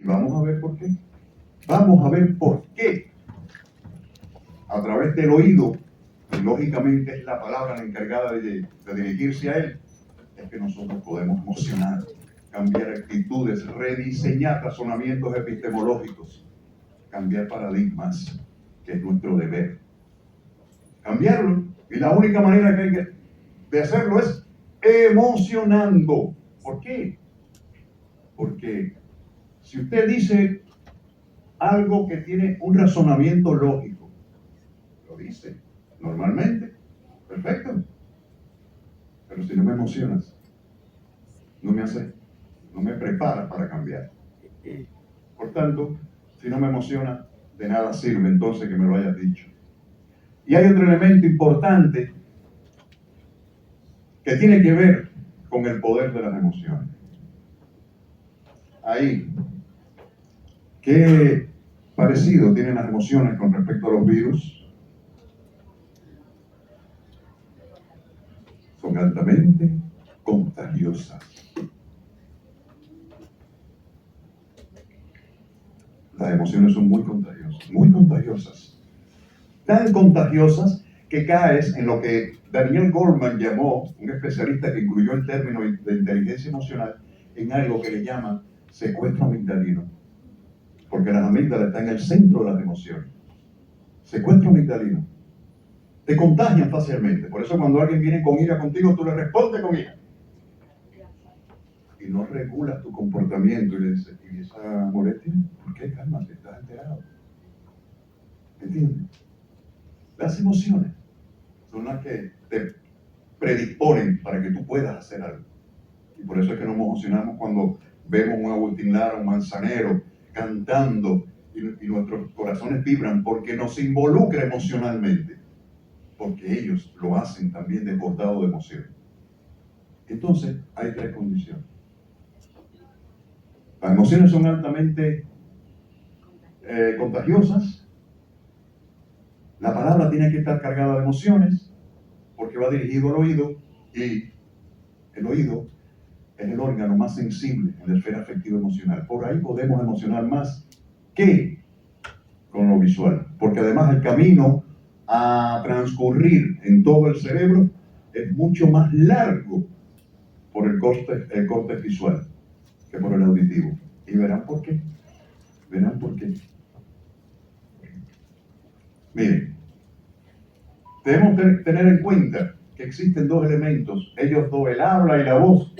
Y vamos a ver por qué. Vamos a ver por qué. A través del oído, que lógicamente es la palabra la encargada de dirigirse a él, es que nosotros podemos emocionar, cambiar actitudes, rediseñar razonamientos epistemológicos, cambiar paradigmas, que es nuestro deber. Cambiarlo, y la única manera que hay de hacerlo es emocionando. ¿Por qué? Porque si usted dice algo que tiene un razonamiento lógico, lo dice normalmente, perfecto, pero si no me emocionas, no me preparas para cambiar. Por tanto, si no me emociona, de nada sirve entonces que me lo hayas dicho. Y hay otro elemento importante que tiene que ver con el poder de las emociones. Ahí, ¿qué parecido tienen las emociones con respecto a los virus? Son altamente contagiosas. Las emociones son muy contagiosas. Tan contagiosas que caes en lo que Daniel Goleman llamó, un especialista que incluyó el término de inteligencia emocional, en algo que le llama secuestro amigdalino. Porque las amígdalas están en el centro de las emociones. Secuestro amigdalino. Te contagian fácilmente. Por eso cuando alguien viene con ira contigo, tú le respondes con ira. Y no regulas tu comportamiento y le dices, ¿y esa molestia? ¿Por qué? Cálmate, estás alterado. ¿Entiendes? Las emociones son las que te predisponen para que tú puedas hacer algo. Y por eso es que nos emocionamos cuando vemos un Agustín Lara, un Manzanero, cantando, y nuestros corazones vibran porque nos involucra emocionalmente, porque ellos lo hacen también desbordado de emoción. Entonces, hay tres condiciones. Las emociones son altamente contagiosas. La palabra tiene que estar cargada de emociones, porque va dirigido al oído, y el oído es el órgano más sensible en la esfera afectiva emocional. Por ahí podemos emocionar más que con lo visual, porque además el camino a transcurrir en todo el cerebro es mucho más largo por el corte visual que por el auditivo. Y verán por qué. Verán por qué. Miren, debemos tener en cuenta que existen dos elementos. Ellos dos, el habla y la voz,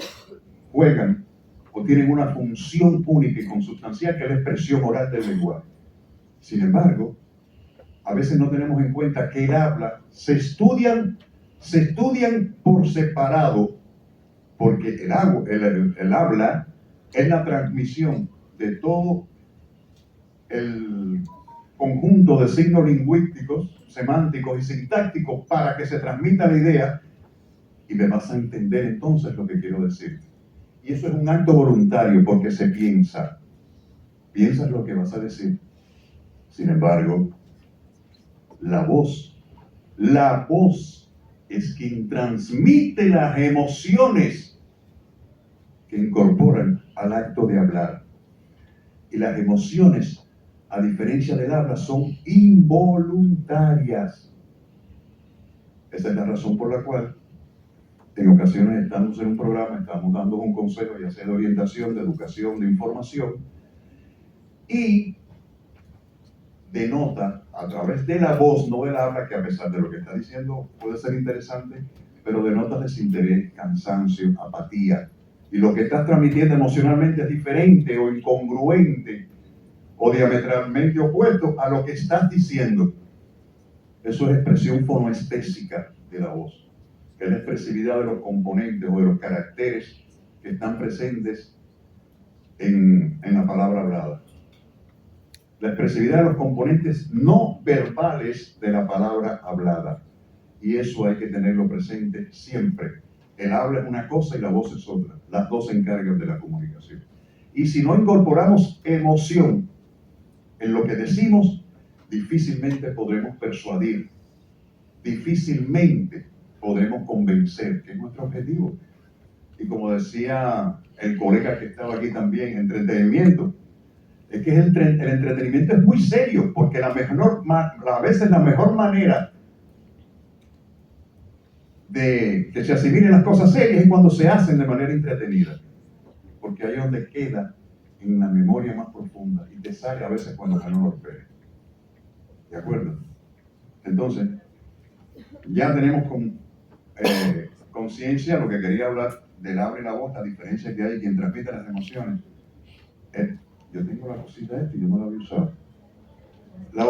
juegan o tienen una función única y consustancial, que es la expresión oral del lenguaje. Sin embargo, a veces no tenemos en cuenta que el habla se estudian por separado, porque el habla es la transmisión de todo el conjunto de signos lingüísticos, semánticos y sintácticos para que se transmita la idea y me vas a entender entonces lo que quiero decir. Y eso es un acto voluntario porque se piensa. Piensas lo que vas a decir. Sin embargo, la voz es quien transmite las emociones que incorporan al acto de hablar. Y las emociones, a diferencia del habla, son involuntarias. Esa es la razón por la cual en ocasiones estamos en un programa, estamos dando un consejo, ya sea de orientación, de educación, de información, y denota a través de la voz, no del habla, que a pesar de lo que está diciendo puede ser interesante, pero denota desinterés, cansancio, apatía. Y lo que estás transmitiendo emocionalmente es diferente o incongruente o diametralmente opuesto a lo que estás diciendo. Eso es expresión fonoestésica de la voz, que es la expresividad de los componentes o de los caracteres que están presentes en la palabra hablada. La expresividad de los componentes no verbales de la palabra hablada. Y eso hay que tenerlo presente siempre. El habla es una cosa y la voz es otra. Las dos se encargan de la comunicación. Y si no incorporamos emoción en lo que decimos, difícilmente podremos persuadir, difícilmente podremos convencer, que es nuestro objetivo. Y como decía el colega que estaba aquí también, entretenimiento. Es que el entretenimiento es muy serio, porque a veces la mejor manera de que se asimilen las cosas serias es cuando se hacen de manera entretenida, porque ahí es donde queda en la memoria más profunda y te sale a veces cuando no lo esperes. ¿De acuerdo? Entonces, ya tenemos conciencia, lo que quería hablar del habla y la voz, la diferencia que hay quien transmite las emociones. Yo tengo la cosita esta y yo no la había usado. La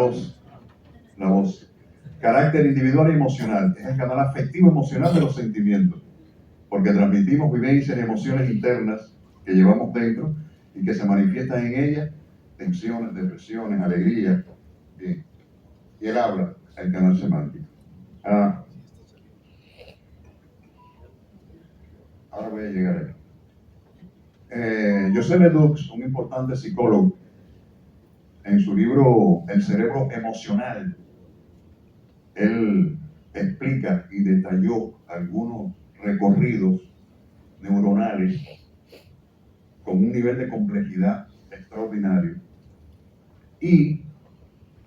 voz. Carácter individual y emocional. Es el canal afectivo emocional de los sentimientos, porque transmitimos vivencias y emociones internas que llevamos dentro y que se manifiestan en ellas, tensiones, depresiones, alegría. Bien. Y el habla, el canal semántico. Ahora voy a llegar ahí. Joseph Ledoux, un importante psicólogo, en su libro El cerebro emocional, él explica y detalló algunos recorridos neuronales con un nivel de complejidad extraordinario, y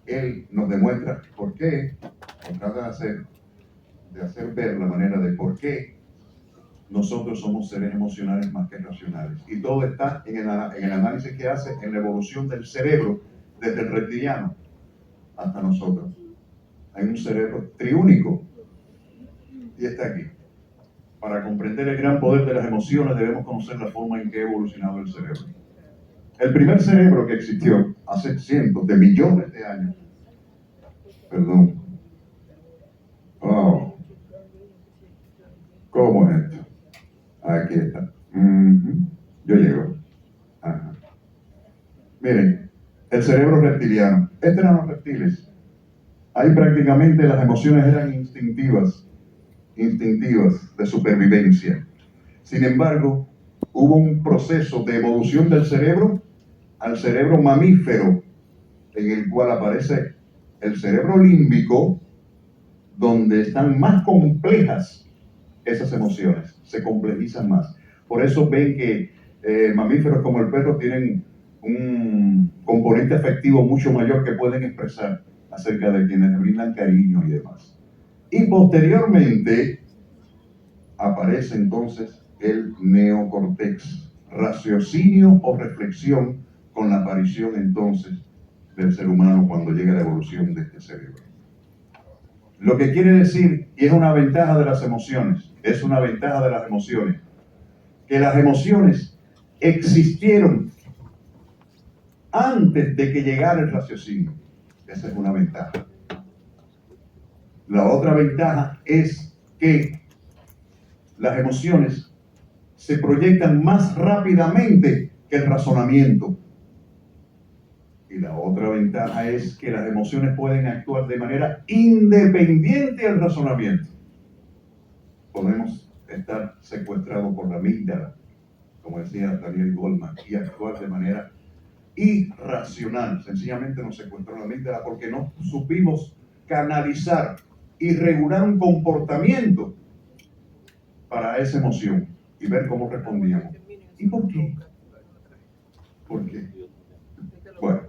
él nos demuestra por qué, o trata de hacer ver la manera de por qué nosotros somos seres emocionales más que racionales. Y todo está en el análisis que hace en la evolución del cerebro desde el reptiliano hasta nosotros. Hay un cerebro triúnico y está aquí. Para comprender el gran poder de las emociones debemos conocer la forma en que ha evolucionado el cerebro. El primer cerebro que existió hace cientos de millones de años. Perdón. Oh. ¿Cómo es esto? Aquí está. Yo llego. Ajá. Miren, el cerebro reptiliano. Estos eran los reptiles. Ahí prácticamente las emociones eran instintivas de supervivencia. Sin embargo, hubo un proceso de evolución del cerebro al cerebro mamífero, en el cual aparece el cerebro límbico, donde están más complejas esas emociones, se complejizan más. Por eso ven que mamíferos como el perro tienen un componente afectivo mucho mayor que pueden expresar acerca de quienes les brindan cariño y demás. Y posteriormente aparece entonces el neocortex, raciocinio o reflexión, con la aparición entonces del ser humano cuando llega la evolución de este cerebro. Lo que quiere decir, y es una ventaja de las emociones, que las emociones existieron antes de que llegara el raciocinio. Esa es una ventaja. La otra ventaja es que las emociones se proyectan más rápidamente que el razonamiento. Y la otra ventaja es que las emociones pueden actuar de manera independiente del razonamiento. Podemos estar secuestrados por la amígdala, como decía Daniel Goleman, y actuar de manera irracional. Sencillamente nos secuestró la amígdala porque no supimos canalizar y regular un comportamiento para esa emoción y ver cómo respondíamos. ¿Y por qué? ¿Por qué? Bueno,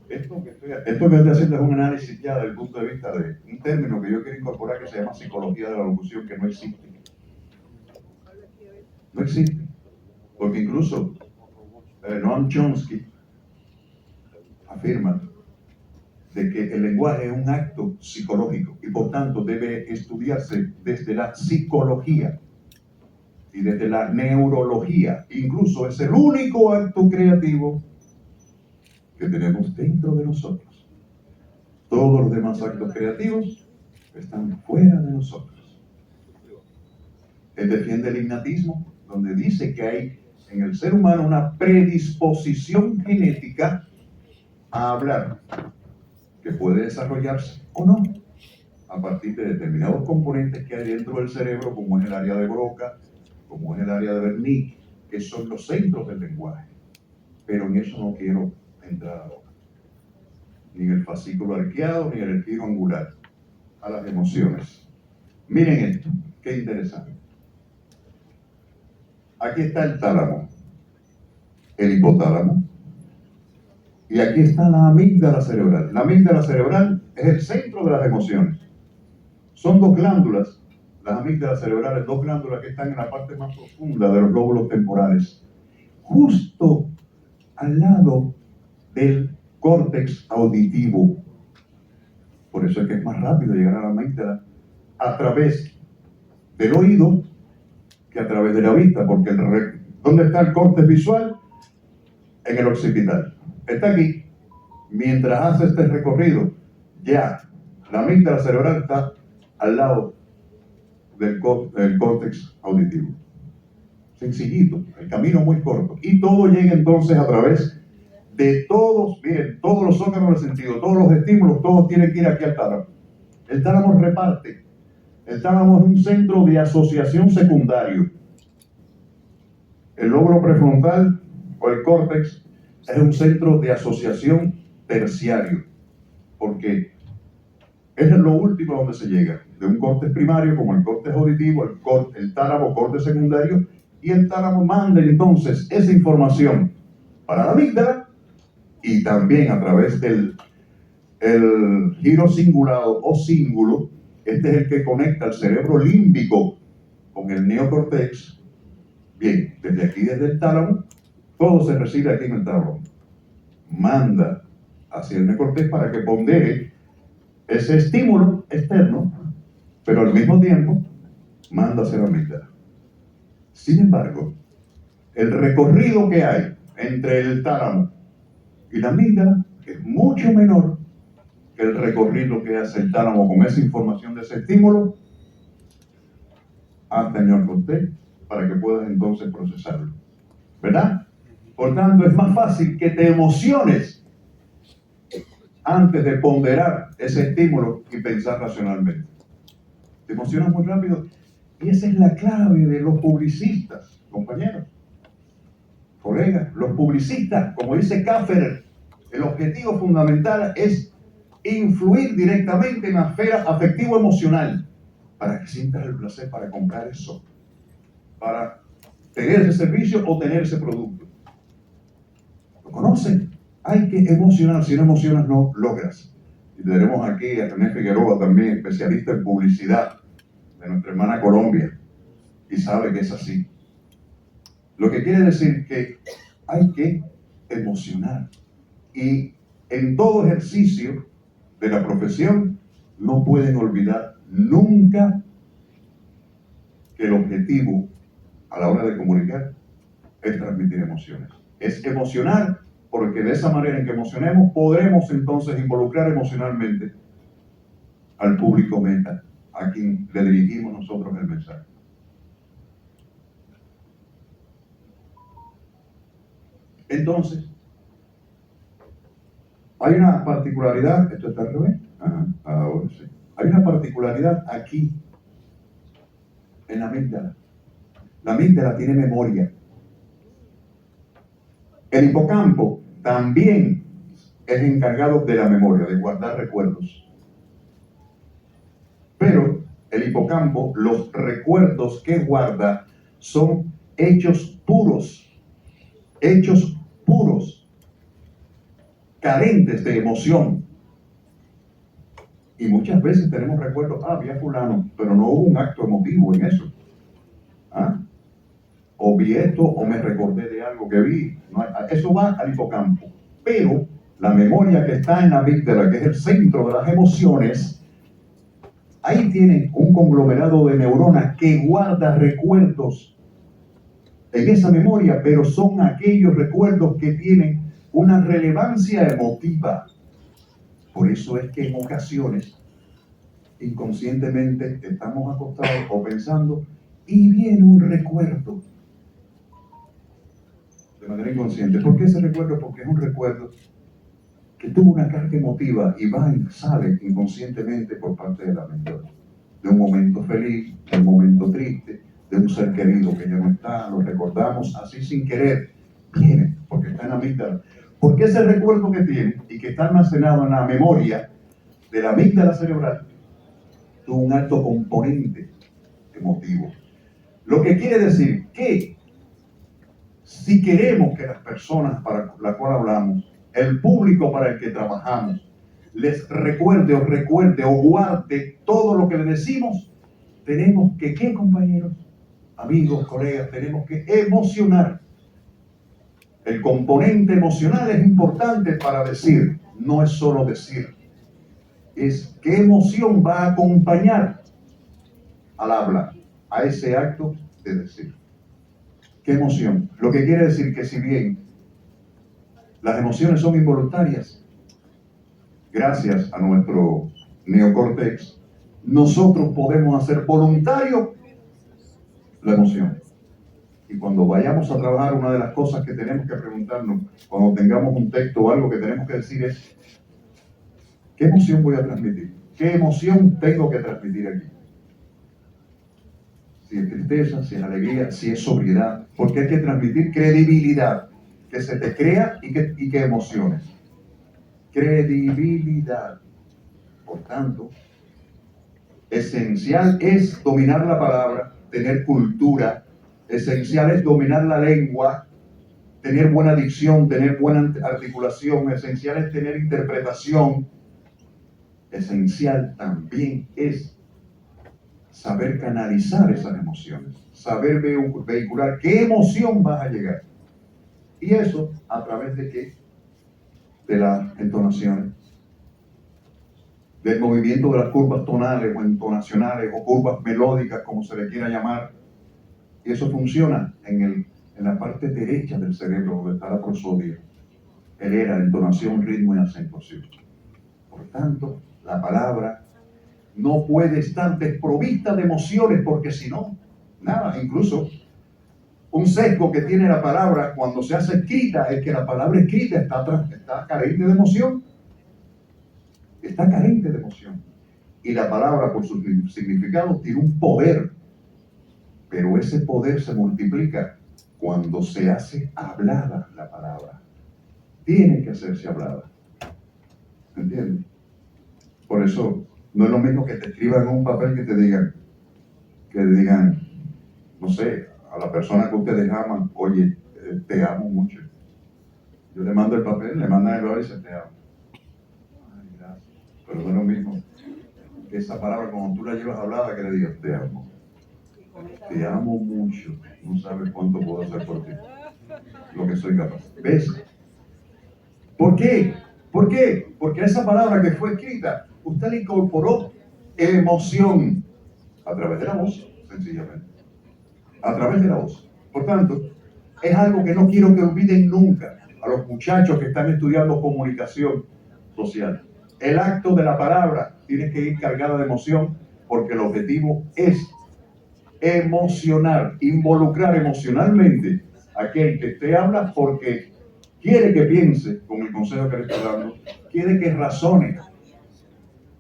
esto que estoy haciendo es un análisis ya desde el punto de vista de un término que yo quiero incorporar que se llama psicología de la locución, que no existe. No existe. Porque incluso Noam Chomsky afirma de que el lenguaje es un acto psicológico y por tanto debe estudiarse desde la psicología y desde la neurología. Incluso es el único acto creativo que tenemos dentro de nosotros. Todos los demás actos creativos están fuera de nosotros. Él defiende el innatismo, donde dice que hay en el ser humano una predisposición genética a hablar, que puede desarrollarse o no a partir de determinados componentes que hay dentro del cerebro, como es el área de Broca, como es el área de Wernicke, que son los centros del lenguaje. Pero en eso no quiero entrar ahora. Ni en el fascículo arqueado, ni en el giro angular. A las emociones. Miren esto, qué interesante. Aquí está el tálamo, el hipotálamo, Y aquí está la amígdala cerebral. La amígdala cerebral es el centro de las emociones. Son dos glándulas, las amígdalas cerebrales, dos glándulas que están en la parte más profunda de los lóbulos temporales, justo al lado del córtex auditivo. Por eso es que es más rápido llegar a la amígdala a través del oído que a través de la vista, porque ¿dónde está el córtex visual? En el occipital. Está aquí. Mientras hace este recorrido, ya la amígdala cerebral está al lado del córtex auditivo. Sencillito, el camino muy corto. Y todo llega entonces a través de todos, miren, todos los órganos del sentido, todos los estímulos, todos tienen que ir aquí al tálamo. El tálamo reparte. El tálamo es un centro de asociación secundario. El lóbulo prefrontal o el córtex es un centro de asociación terciario, porque es lo último donde se llega, de un córtex primario como el córtex auditivo, el tálamo, córtex secundario, y el tálamo manda entonces esa información para la amígdala y también a través del giro cingulado o cíngulo. Este es el que conecta el cerebro límbico con el neocortex. Bien, desde aquí, desde el tálamo, todo se recibe aquí en el tálamo. Manda hacia el neocortex para que pondere ese estímulo externo, pero al mismo tiempo manda hacia la amígdala. Sin embargo, el recorrido que hay entre el tálamo y la amígdala es mucho menor que el recorrido que hace el tálamo con esa información de ese estímulo hasta el neocortex para que puedas entonces procesarlo. ¿Verdad? Por tanto, es más fácil que te emociones antes de ponderar ese estímulo y pensar racionalmente. Te emocionas muy rápido. Y esa es la clave de los publicistas, compañeros, colegas. Los publicistas, como dice Kaffer, el objetivo fundamental es influir directamente en la esfera afectivo-emocional para que sientas el placer para comprar eso, para tener ese servicio o tener ese producto. ¿Lo conocen? Hay que emocionar. Si no emocionas, no logras. Y tenemos aquí a René Figueroa también, especialista en publicidad de nuestra hermana Colombia, y sabe que es así. Lo que quiere decir que hay que emocionar. Y en todo ejercicio de la profesión no pueden olvidar nunca que el objetivo a la hora de comunicar es transmitir emociones. Es emocionar, porque de esa manera en que emocionemos podremos entonces involucrar emocionalmente al público meta, a quien le dirigimos nosotros el mensaje. Entonces, hay una particularidad, ¿esto está al revés? Ahora sí. Hay una particularidad aquí, en la amígdala. La amígdala tiene memoria. El hipocampo también es encargado de la memoria, de guardar recuerdos. Pero el hipocampo, los recuerdos que guarda son hechos puros, carentes de emoción. Y muchas veces tenemos recuerdos, vi a fulano, pero no hubo un acto emotivo en eso. O vi esto, o me recordé de algo que vi. Eso va al hipocampo. Pero la memoria que está en la amígdala, que es el centro de las emociones, ahí tienen un conglomerado de neuronas que guarda recuerdos en esa memoria, pero son aquellos recuerdos que tienen una relevancia emotiva. Por eso es que en ocasiones, inconscientemente, estamos acostados o pensando y viene un recuerdo de manera inconsciente. ¿Por qué ese recuerdo? Porque es un recuerdo que tuvo una carga emotiva y va y sale inconscientemente por parte de la mente. De un momento feliz, de un momento triste, de un ser querido que ya no está, lo recordamos así sin querer. Viene, porque está en la amígdala. Porque ese recuerdo que tiene y que está almacenado en la memoria de la amígdala cerebral tuvo un alto componente emotivo. Lo que quiere decir que si queremos que las personas para las cuales hablamos el público para el que trabajamos, les recuerde o guarde todo lo que le decimos, tenemos que, ¿qué, compañeros? Amigos, colegas, tenemos que emocionar. El componente emocional es importante para decir, no es solo decir, es qué emoción va a acompañar al habla, a ese acto de decir. ¿Qué emoción? Lo que quiere decir que si bien las emociones son involuntarias, gracias a nuestro neocórtex, nosotros podemos hacer voluntario la emoción. Y cuando vayamos a trabajar, una de las cosas que tenemos que preguntarnos, cuando tengamos un texto o algo que tenemos que decir es, ¿qué emoción voy a transmitir? ¿Qué emoción tengo que transmitir aquí? Si es tristeza, si es alegría, si es sobriedad, porque hay que transmitir credibilidad, que se te crea y que emociones. Credibilidad. Por tanto, esencial es dominar la palabra, tener cultura. Esencial es dominar la lengua, tener buena dicción, tener buena articulación. Esencial es tener interpretación. Esencial también es saber canalizar esas emociones, saber vehicular qué emoción vas a llegar. Y eso a través de qué? De las entonaciones, del movimiento de las curvas tonales o entonacionales o curvas melódicas, como se le quiera llamar. Y eso funciona en la parte derecha del cerebro, donde está la prosodia. El era, entonación, ritmo y acentuación. Por tanto, la palabra no puede estar desprovista de emociones, porque si no, nada. Incluso un sesgo que tiene la palabra cuando se hace escrita es que la palabra escrita está carente de emoción. Está carente de emoción. Y la palabra, por su significado, tiene un poder. Pero ese poder se multiplica cuando se hace hablada la palabra. Tiene que hacerse hablada. ¿Entiendes? Por eso, no es lo mismo que te escriban en un papel que te digan, no sé, a la persona que ustedes aman, oye, te amo mucho. Yo le mando el papel, le mandan el papel y dice, te amo. Ay, gracias. Pero no es lo mismo que esa palabra, cuando tú la llevas hablada, que le digas, te amo. Te amo mucho. No sabes cuánto puedo hacer por ti. Lo que soy capaz. ¿Ves? ¿Por qué? ¿Por qué? Porque esa palabra que fue escrita, usted le incorporó emoción a través de la voz, sencillamente. A través de la voz. Por tanto, es algo que no quiero que olviden nunca a los muchachos que están estudiando comunicación social. El acto de la palabra tiene que ir cargada de emoción, porque el objetivo es emocionar, involucrar emocionalmente a aquel que te habla, porque quiere que piense con el consejo que le estoy dando, quiere que razone.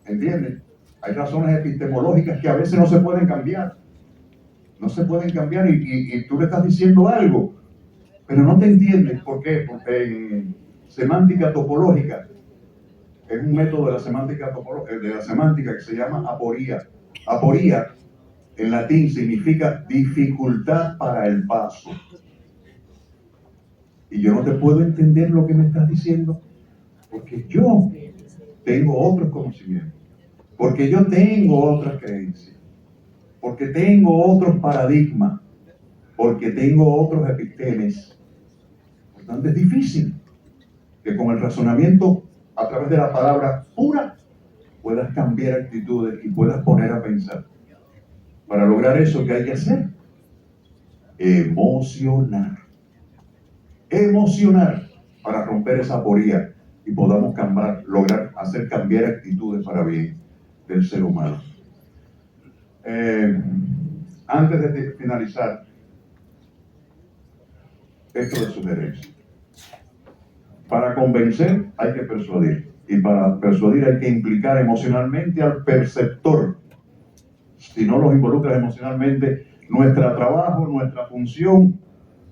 ¿Entiendes? Hay razones epistemológicas que a veces no se pueden cambiar. No se pueden cambiar y tú le estás diciendo algo, pero no te entiendes. ¿Por qué? Porque en semántica topológica, es un método de la semántica que se llama aporía. Aporía, en latín, significa dificultad para el paso. Y yo no te puedo entender lo que me estás diciendo, porque yo tengo otros conocimientos, porque yo tengo otras creencias, porque tengo otros paradigmas, porque tengo otros epistemes. Por tanto, es difícil que con el razonamiento a través de la palabra pura puedas cambiar actitudes y puedas poner a pensar. Para lograr eso, ¿qué hay que hacer? Emocionar. Emocionar para romper esa aporía y podamos lograr hacer cambiar actitudes para bien del ser humano. Antes de finalizar, esto de sugerencia. Para convencer hay que persuadir, y para persuadir hay que implicar emocionalmente al perceptor. Si no los involucras emocionalmente, nuestro trabajo, nuestra función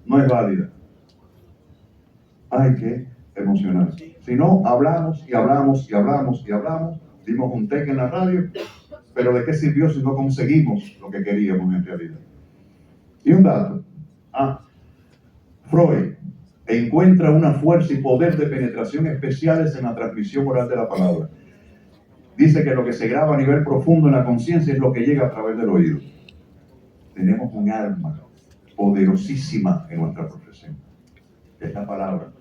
no es válida. Hay que emocionar. Si no, hablamos y hablamos y hablamos y hablamos, dimos un TEC en la radio, pero ¿de qué sirvió si no conseguimos lo que queríamos en realidad? Y un dato. Freud encuentra una fuerza y poder de penetración especiales en la transmisión oral de la palabra. Dice que lo que se graba a nivel profundo en la conciencia es lo que llega a través del oído. Tenemos un arma poderosísima en nuestra profesión, que es la palabra.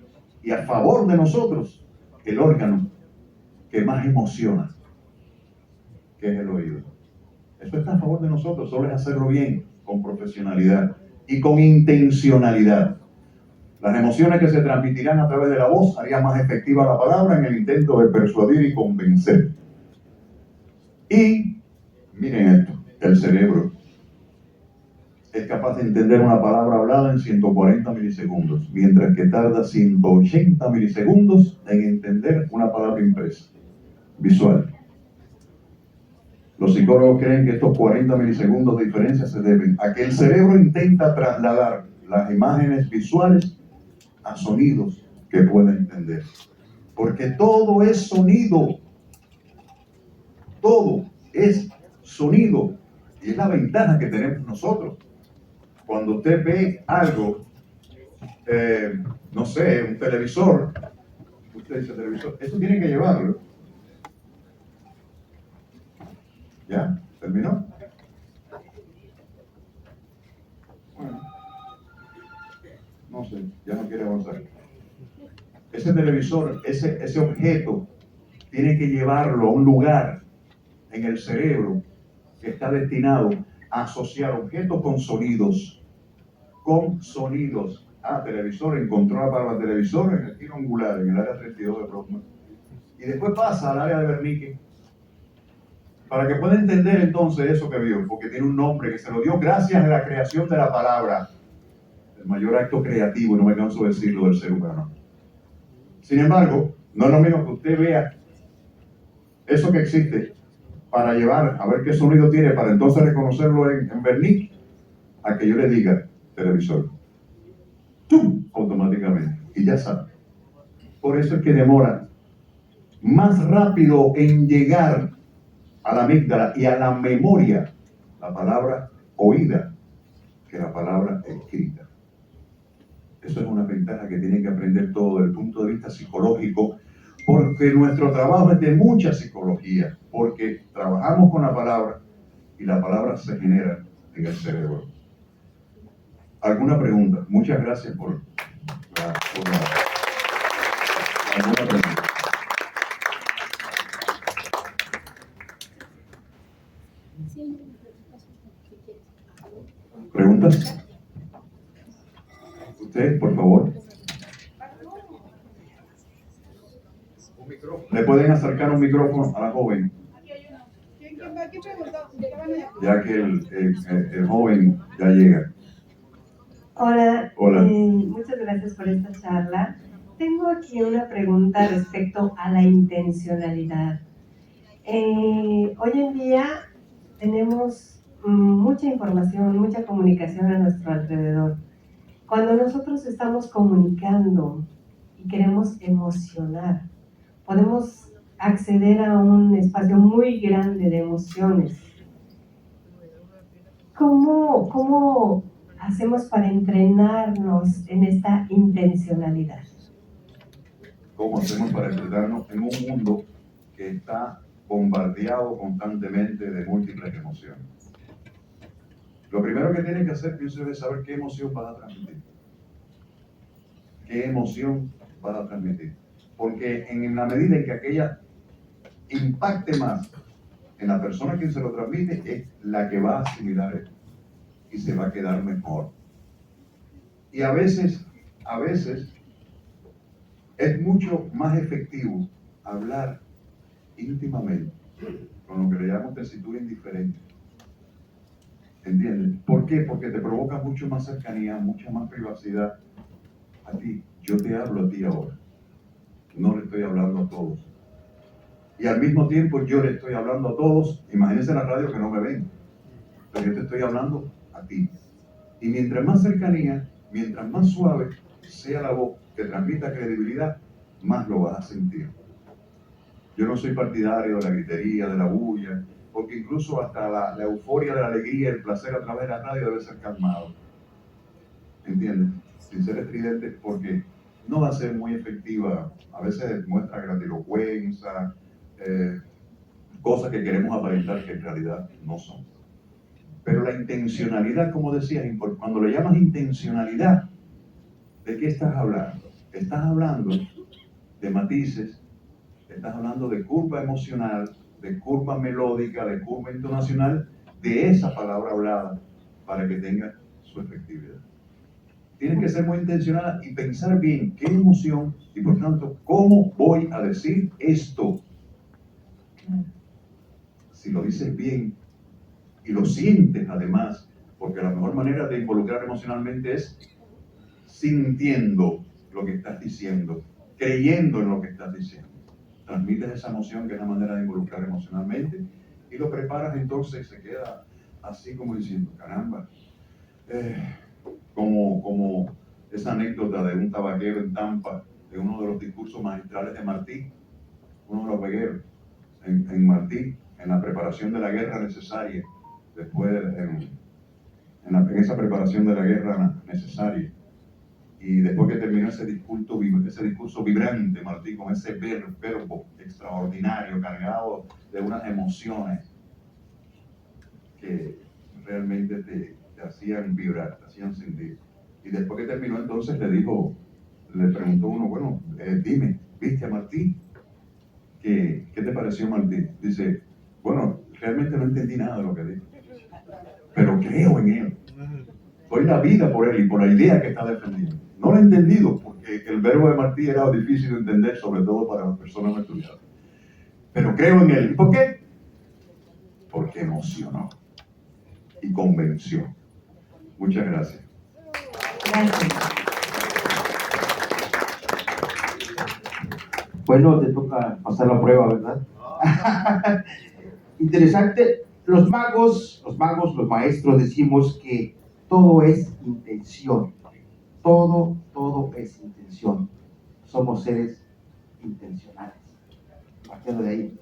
Y a favor de nosotros, el órgano que más emociona, que es el oído. Eso está a favor de nosotros, solo es hacerlo bien, con profesionalidad y con intencionalidad. Las emociones que se transmitirán a través de la voz harían más efectiva la palabra en el intento de persuadir y convencer. Y miren esto, el cerebro es capaz de entender una palabra hablada en 140 milisegundos, mientras que tarda 180 milisegundos en entender una palabra impresa, visual. Los psicólogos creen que estos 40 milisegundos de diferencia se deben a que el cerebro intenta trasladar las imágenes visuales a sonidos que pueda entender. Porque todo es sonido. Todo es sonido. Y es la ventaja que tenemos nosotros. Cuando usted ve algo, no sé, un televisor, usted dice televisor, eso tiene que llevarlo. ¿Ya? ¿Terminó? Bueno, no sé, ya no quiere avanzar. Ese televisor, ese objeto, tiene que llevarlo a un lugar en el cerebro que está destinado a asociar objetos con sonidos. Con sonidos. Televisor, encontró la palabra televisor en el tiro angular, en el área 32 de Brockman. Y después pasa al área de Wernicke, para que pueda entender entonces eso que vio, porque tiene un nombre que se lo dio gracias a la creación de la palabra. El mayor acto creativo, no me canso de decirlo, del ser humano. Sin embargo, no es lo mismo que usted vea eso que existe para llevar a ver qué sonido tiene, para entonces reconocerlo en Wernicke, a que yo le diga televisor. ¡Tum! Automáticamente. Y ya sabe. Por eso es que demora más rápido en llegar a la amígdala y a la memoria la palabra oída que la palabra escrita. Eso es una ventaja que tienen que aprender todo desde el punto de vista psicológico, porque nuestro trabajo es de mucha psicología, porque trabajamos con la palabra y la palabra se genera en el cerebro. ¿Alguna pregunta? Muchas gracias por alguna pregunta. ¿Preguntas? Usted, por favor. ¿Le pueden acercar un micrófono a la joven? Ya que el joven ya llega. Hola, Hola. Muchas gracias por esta charla. Tengo aquí una pregunta respecto a la intencionalidad. Hoy en día tenemos mucha información, mucha comunicación a nuestro alrededor. Cuando nosotros estamos comunicando y queremos emocionar, podemos acceder a un espacio muy grande de emociones. ¿Cómo hacemos para entrenarnos en esta intencionalidad? ¿Cómo hacemos para entrenarnos en un mundo que está bombardeado constantemente de múltiples emociones? Lo primero que tiene que hacer, pienso, es saber qué emoción vas a transmitir. ¿Qué emoción vas a transmitir? Porque en la medida en que aquella impacte más en la persona que se lo transmite, es la que va a asimilar esto y se va a quedar mejor. Y a veces es mucho más efectivo hablar íntimamente, con lo que le llamamos tesitura indiferente. ¿Entiendes? ¿Por qué? Porque te provoca mucho más cercanía, mucha más privacidad a ti. Yo te hablo a ti ahora. No le estoy hablando a todos. Y al mismo tiempo yo le estoy hablando a todos. Imagínense en la radio que no me ven. Pero yo te estoy hablando a ti. Y mientras más cercanía, mientras más suave sea la voz que transmita credibilidad, más lo vas a sentir. Yo no soy partidario de la gritería, de la bulla, porque incluso hasta la euforia de la alegría, el placer a través de la radio debe ser calmado. ¿Entiendes? Sin ser estridente, porque no va a ser muy efectiva. A veces muestra grandilocuencia, cosas que queremos aparentar que en realidad no son. Pero la intencionalidad, como decías, cuando le llamas intencionalidad, ¿de qué estás hablando? Estás hablando de matices, estás hablando de curva emocional, de curva melódica, de curva intonacional, de esa palabra hablada para que tenga su efectividad. Tienes que ser muy intencionada y pensar bien qué emoción y por tanto cómo voy a decir esto. Si lo dices bien y lo sientes además, porque la mejor manera de involucrar emocionalmente es sintiendo lo que estás diciendo, creyendo en lo que estás diciendo. Transmites esa emoción, que es la manera de involucrar emocionalmente, y lo preparas, entonces se queda así como diciendo, caramba, como esa anécdota de un tabaquero en Tampa, de uno de los discursos magistrales de Martí, uno de los vegueros en Martí, en la preparación de la guerra necesaria, después en esa preparación de la guerra necesaria. Y después que terminó ese discurso vibrante, Martí, con ese verbo extraordinario, cargado de unas emociones que realmente te hacían vibrar, te hacían sentir. Y después que terminó, entonces le preguntó uno, bueno, dime, ¿viste a Martí? ¿Qué te pareció Martí? Dice, bueno, realmente no entendí nada de lo que dijo, pero creo en él. Doy la vida por él y por la idea que está defendiendo. No lo he entendido porque el verbo de Martí era difícil de entender, sobre todo para las personas no estudiadas. Pero creo en él. ¿Y por qué? Porque emocionó y convenció. Muchas gracias. Gracias. Bueno, te toca pasar la prueba, ¿verdad? Interesante. Los maestros decimos que todo es intención. Todo es intención. Somos seres intencionales. Partiendo de ahí.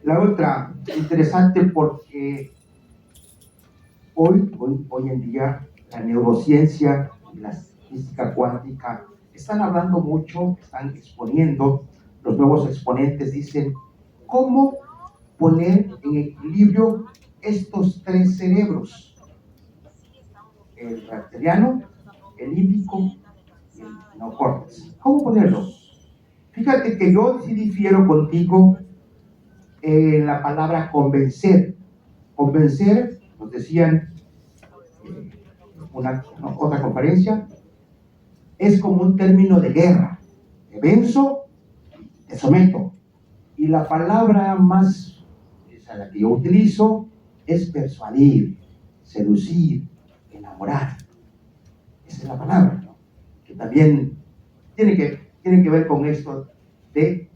La otra, interesante porque hoy en día la neurociencia y la física cuántica están hablando mucho, están exponiendo, los nuevos exponentes dicen, ¿cómo poner en equilibrio estos tres cerebros? El reptiliano, el límbico y el neocórtex. ¿Cómo ponerlo? Fíjate que yo sí difiero contigo en la palabra convencer. Convencer, nos decían otra conferencia, es como un término de guerra. Te venzo, te someto. Y la palabra más, esa la que yo utilizo, es persuadir, seducir, enamorar. Esa es la palabra, ¿no? Que también tiene que ver con esto de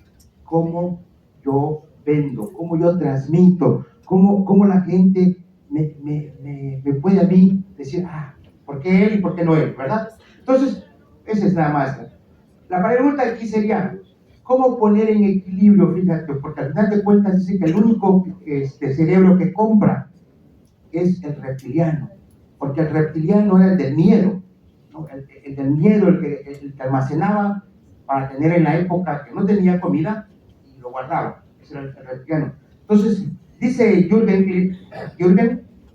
cómo yo vendo, cómo yo transmito, cómo la gente me puede a mí decir, ¿por qué él y por qué no él? ¿Verdad? Entonces, esa es nada más. La pregunta aquí sería, ¿cómo poner en equilibrio? Fíjate, porque al final de cuentas dice que el único cerebro que compra es el reptiliano, porque el reptiliano era el del miedo, ¿no? El del miedo, el que almacenaba para tener en la época que no tenía comida y lo guardaba. Ese era el reptiliano. Entonces, dice Jürgen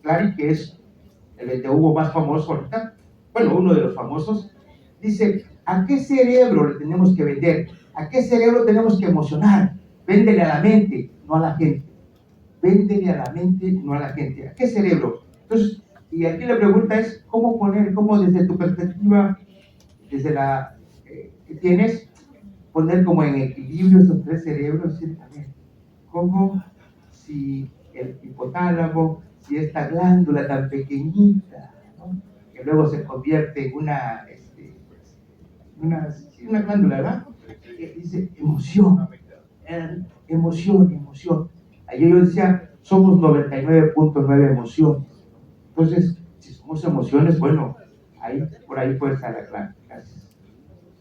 Clary, que es el de Hugo más famoso ahorita, bueno, uno de los famosos, dice, ¿a qué cerebro le tenemos que vender? ¿A qué cerebro tenemos que emocionar? Véndele a la mente, no a la gente. Véndele a la mente, no a la gente. ¿A qué cerebro? Entonces, y aquí la pregunta es, ¿cómo desde tu perspectiva, desde la que tienes, poner como en equilibrio esos tres cerebros? Decir, a ver, ¿cómo si el hipotálamo, si esta glándula tan pequeñita, ¿no? Que luego se convierte en una glándula, ¿verdad? Que dice emoción, emoción. Ayer yo decía, somos 99.9 emociones. Entonces, si somos emociones, bueno, por ahí puede estar la clave. Gracias.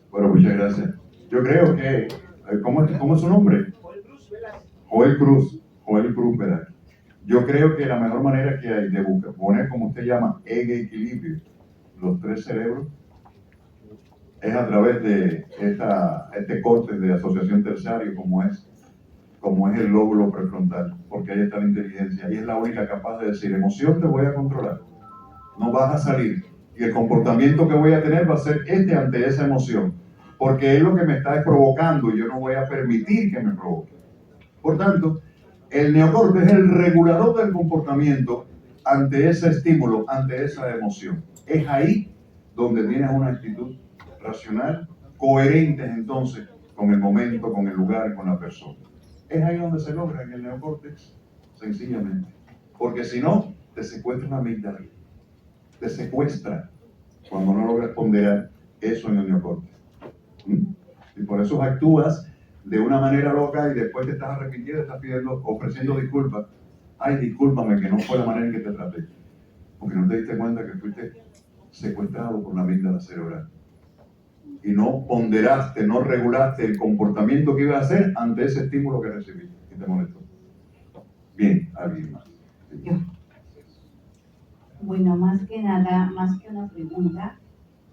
Bueno, muchas gracias. Yo creo que, ¿cómo es su nombre? Joel Cruz, ¿verdad? Yo creo que la mejor manera que hay de poner, como usted llama, en equilibrio los tres cerebros, es a través de este corte de asociación terciario como es el lóbulo prefrontal, porque ahí está la inteligencia y es la única capaz de decir, emoción te voy a controlar, no vas a salir y el comportamiento que voy a tener va a ser ante esa emoción, porque es lo que me está provocando y yo no voy a permitir que me provoque. Por tanto, el neocorte es el regulador del comportamiento ante ese estímulo, ante esa emoción. Es ahí donde tienes una actitud racional, coherente entonces con el momento, con el lugar, con la persona. Es ahí donde se logra en el neocórtex, sencillamente. Porque si no, te secuestra una amígdala. Te secuestra cuando no logras ponderar eso en el neocórtex. Y por eso actúas de una manera loca y después te estás arrepintiendo, estás pidiendo, ofreciendo disculpas. Ay, discúlpame, que no fue la manera en que te traté. Porque no te diste cuenta que fuiste secuestrado por la amígdala cerebral. Y no ponderaste, no regulaste el comportamiento que ibas a hacer ante ese estímulo que recibiste y te molestó. Bien, alguien más. Yo. Bueno, más que nada, más que una pregunta,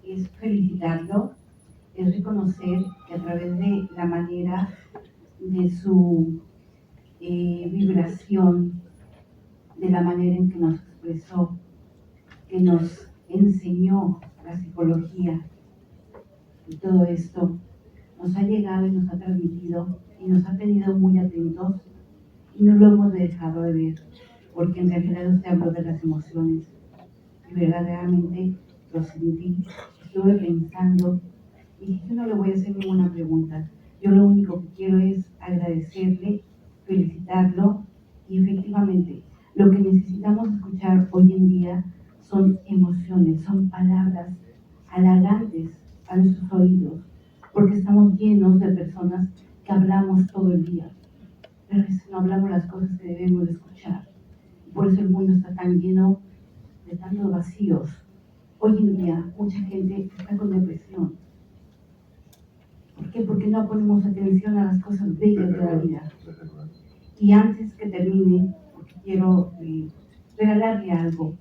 es felicitarlo, es reconocer que a través de la manera de su vibración, de la manera en que nos expresó, que nos enseñó la psicología y todo esto, nos ha llegado y nos ha transmitido y nos ha tenido muy atentos y no lo hemos dejado de ver, porque en realidad usted habló de las emociones y verdaderamente lo sentí, estuve pensando y dije, yo no le voy a hacer ninguna pregunta, yo lo único que quiero es agradecerle, felicitarlo y efectivamente lo que necesitamos escuchar hoy en día son emociones, son palabras halagantes a nuestros oídos, porque estamos llenos de personas que hablamos todo el día, pero a veces no hablamos las cosas que debemos de escuchar. Por eso el mundo está tan lleno de tantos vacíos. Hoy en día mucha gente está con depresión. ¿Por qué? Porque no ponemos atención a las cosas bellas de la vida. Y antes que termine, porque quiero regalarle algo,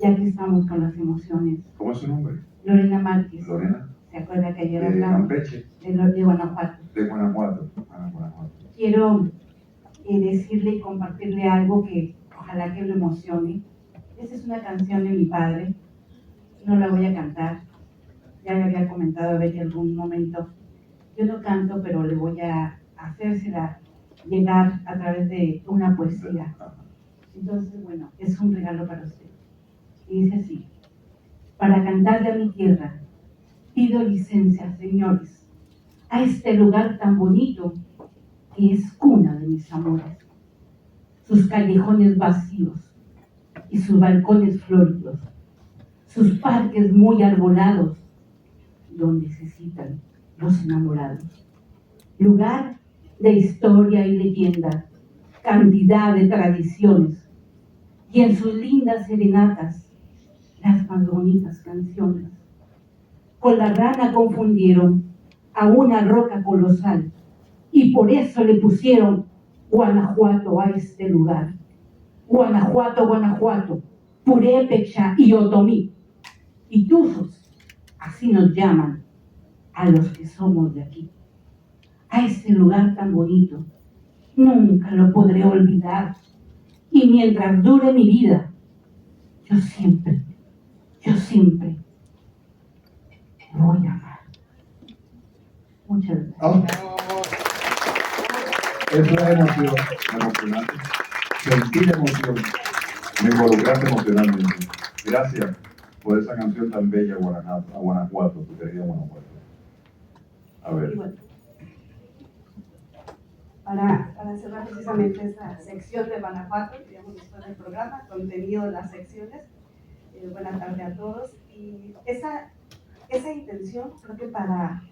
ya que estamos con las emociones. ¿Cómo es su nombre? Lorena Márquez. Lorena. ¿Se acuerda que ayer De hablamos? Campeche. De Guanajuato. De Guanajuato. Guanajuato. Quiero decirle y compartirle algo que ojalá que lo emocione. Esta es una canción de mi padre, no la voy a cantar, ya le había comentado a Betty en algún momento. Yo no canto, pero le voy a hacérsela llegar a través de una poesía. Entonces, bueno, es un regalo para usted. Y dice así: para cantarle a mi tierra, pido licencia, señores, a este lugar tan bonito que es cuna de mis amores. Sus callejones vacíos y sus balcones floridos, sus parques muy arbolados, donde se citan los enamorados. Lugar de historia y leyenda, cantidad de tradiciones, y en sus lindas serenatas, las más bonitas canciones. Con la rana confundieron a una roca colosal, y por eso le pusieron Guanajuato a este lugar. Guanajuato, Guanajuato, Purépecha y Otomí, y Tuzos, así nos llaman a los que somos de aquí. A este lugar tan bonito, nunca lo podré olvidar, y mientras dure mi vida, yo siempre voy a amar. Muchas gracias. Eso es emoción, emocionante. Sentir emoción. Me involucraste emocionalmente. Gracias por esa canción tan bella, Guanajuato, tu querida Guanajuato. A ver. Y bueno, para cerrar precisamente esta sección de Guanajuato, digamos, después del programa, contenido de las secciones, buenas tardes a todos. Y esa intención, creo que para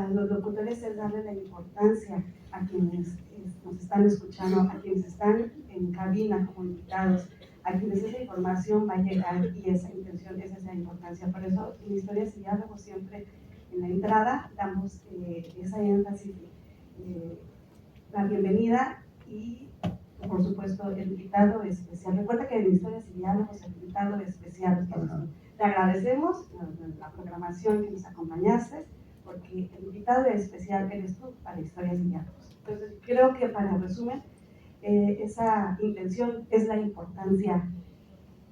los locutores es darle la importancia a quienes nos están escuchando, a quienes están en cabina como invitados, a quienes esa información va a llegar y esa intención es esa importancia. Por eso en Historias y Diálogos siempre en la entrada damos esa énfasis, la bienvenida y por supuesto el invitado especial. Recuerda que en Historias y Diálogos el invitado especial te agradecemos la programación que nos acompañaste, porque el invitado especial eres tú para Historias y Diálogos. Entonces, creo que para resumen, esa intención es la importancia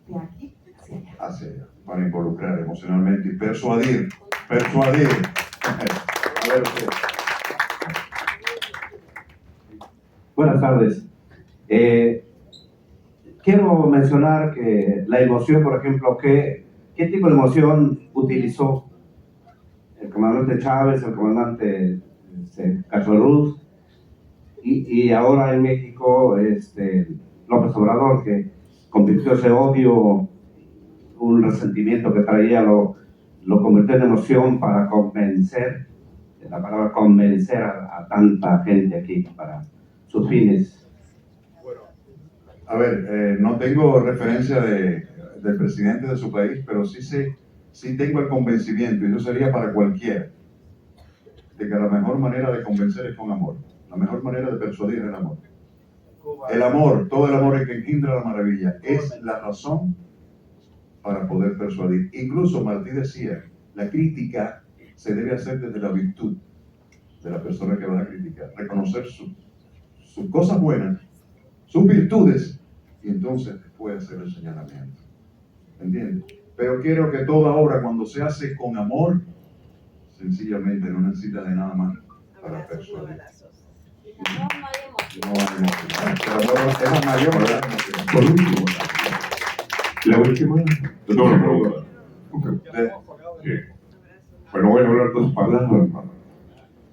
de aquí hacia allá. Hacia allá, para involucrar emocionalmente y persuadir. Persuadir. A ver usted. Buenas tardes. Quiero mencionar que la emoción, por ejemplo, ¿qué tipo de emoción utilizó el comandante Chávez, el comandante Castro Ruz y ahora en México López Obrador, que convirtió ese odio, un resentimiento que traía, lo convirtió en emoción para convencer, la palabra convencer a tanta gente aquí para sus fines? A ver, no tengo referencia del presidente de su país, pero sí tengo el convencimiento, y eso sería para cualquiera, de que la mejor manera de convencer es con amor. La mejor manera de persuadir es el amor. El amor, todo el amor es que engendra la maravilla, es la razón para poder persuadir. Incluso Martí decía, la crítica se debe hacer desde la virtud de la persona que va a criticar, reconocer sus cosas buenas, sus virtudes, y entonces después hacer el señalamiento. ¿Entiendes? Pero quiero que toda obra, cuando se hace con amor, sencillamente no necesita de nada más para persuadir. No hay emoción. El amor es la mayor de las emociones. Por último, la última, yo tengo una pregunta. Bueno, voy a hablar dos palabras, hermano.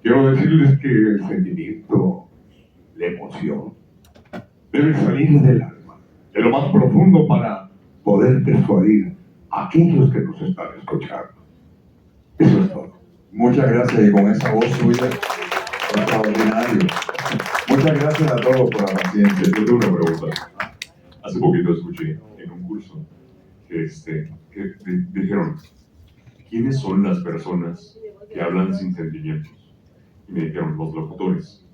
Quiero decirles que el sentimiento, la emoción, debe salir del alma, de lo más profundo, para poder persuadir a aquellos que nos están escuchando. Eso es todo. Muchas gracias, y con esa voz suya, extraordinario. Muchas gracias a todos por la paciencia. Yo tengo una pregunta. Hace poquito escuché en un curso que dijeron, ¿quiénes son las personas que hablan sin sentimientos? Y me dijeron, los locutores.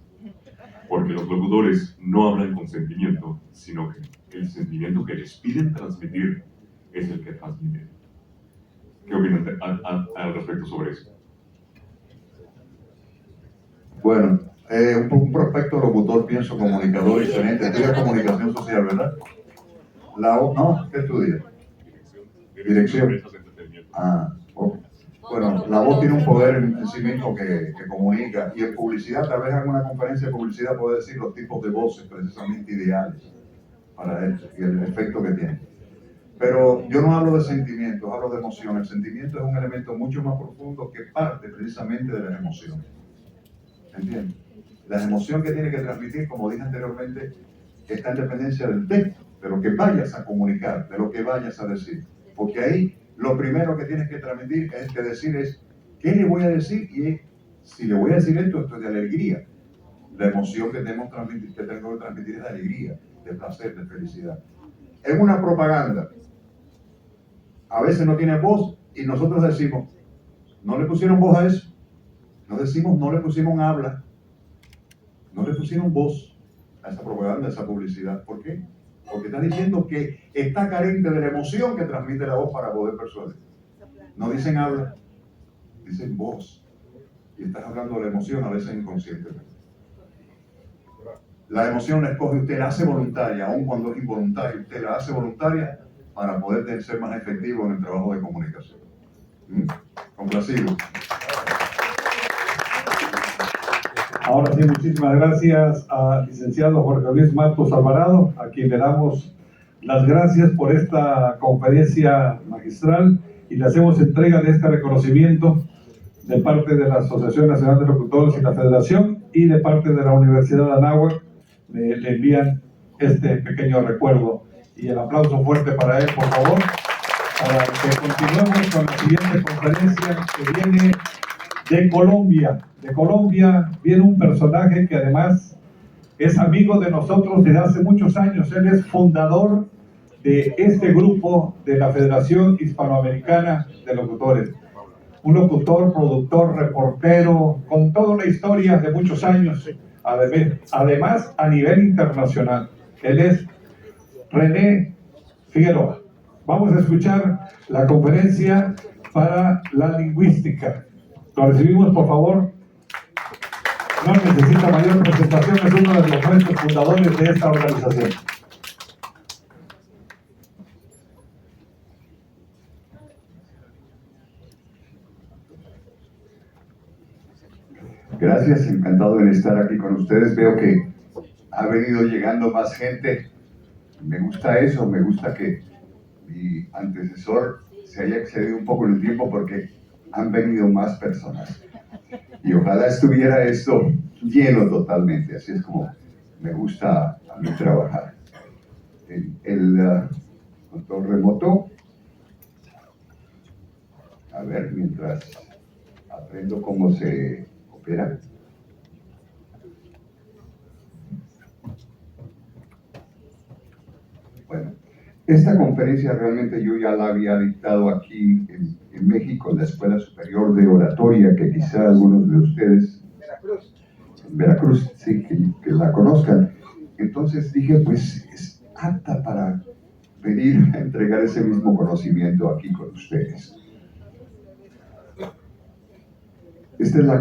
Porque los locutores no hablan con sentimiento, sino que el sentimiento que les piden transmitir es el que transmiten. ¿Qué opinan al respecto sobre eso? Bueno, un prospecto locutor, pienso, comunicador, excelente. Estudia comunicación social, ¿verdad? ¿No? ¿Qué estudia? Dirección. Ah, ok. Bueno, la voz tiene un poder en sí mismo que comunica, y en publicidad, tal vez en alguna conferencia de publicidad puede decir los tipos de voces precisamente ideales para esto y el efecto que tiene. Pero yo no hablo de sentimientos, hablo de emoción. El sentimiento es un elemento mucho más profundo que parte precisamente de las emociones. ¿Entiendes? La emoción que tiene que transmitir, como dije anteriormente, está en dependencia del texto, de lo que vayas a comunicar, de lo que vayas a decir. Porque ahí lo primero que tienes que transmitir es ¿qué le voy a decir? Y si le voy a decir esto es de alegría. La emoción que tengo que transmitir es de alegría, de placer, de felicidad. En una propaganda, a veces no tiene voz y nosotros decimos, no le pusieron voz a eso. No decimos, no le pusieron habla, no le pusieron voz a esa propaganda, a esa publicidad. ¿Por qué? Porque está diciendo que está carente de la emoción que transmite la voz para poder persuadir. No dicen habla, dicen voz. Y estás hablando de la emoción, a veces inconscientemente. La emoción la escoge usted, la hace voluntaria, aun cuando es involuntaria, usted la hace voluntaria para poder ser más efectivo en el trabajo de comunicación. Complacido. Ahora sí, muchísimas gracias al licenciado Jorge Luis Matos Alvarado, a quien le damos las gracias por esta conferencia magistral, y le hacemos entrega de este reconocimiento de parte de la Asociación Nacional de Locutores y la Federación, y de parte de la Universidad de Anáhuac le envían este pequeño recuerdo. Y el aplauso fuerte para él, por favor, para que continuemos con la siguiente conferencia, que viene de Colombia. De Colombia viene un personaje que además es amigo de nosotros desde hace muchos años. Él es fundador de este grupo de la Federación Hispanoamericana de Locutores. Un locutor, productor, reportero, con toda una historia de muchos años, además a nivel internacional. Él es René Figueroa. Vamos a escuchar la conferencia para la lingüística. Lo recibimos, por favor. No necesita mayor presentación, es uno de los nuestros fundadores de esta organización. Gracias, encantado de estar aquí con ustedes. Veo que ha venido llegando más gente. Me gusta eso, me gusta que mi antecesor se haya excedido un poco en el tiempo porque han venido más personas. Y ojalá estuviera esto lleno totalmente, así es como me gusta a mí trabajar. El control remoto, a ver, mientras aprendo cómo se opera. Bueno, esta conferencia realmente yo ya la había dictado aquí en México, en la Escuela Superior de Oratoria, que quizá algunos de ustedes, en Veracruz, sí, que la conozcan. Entonces dije, pues es apta para venir a entregar ese mismo conocimiento aquí con ustedes. Esta es la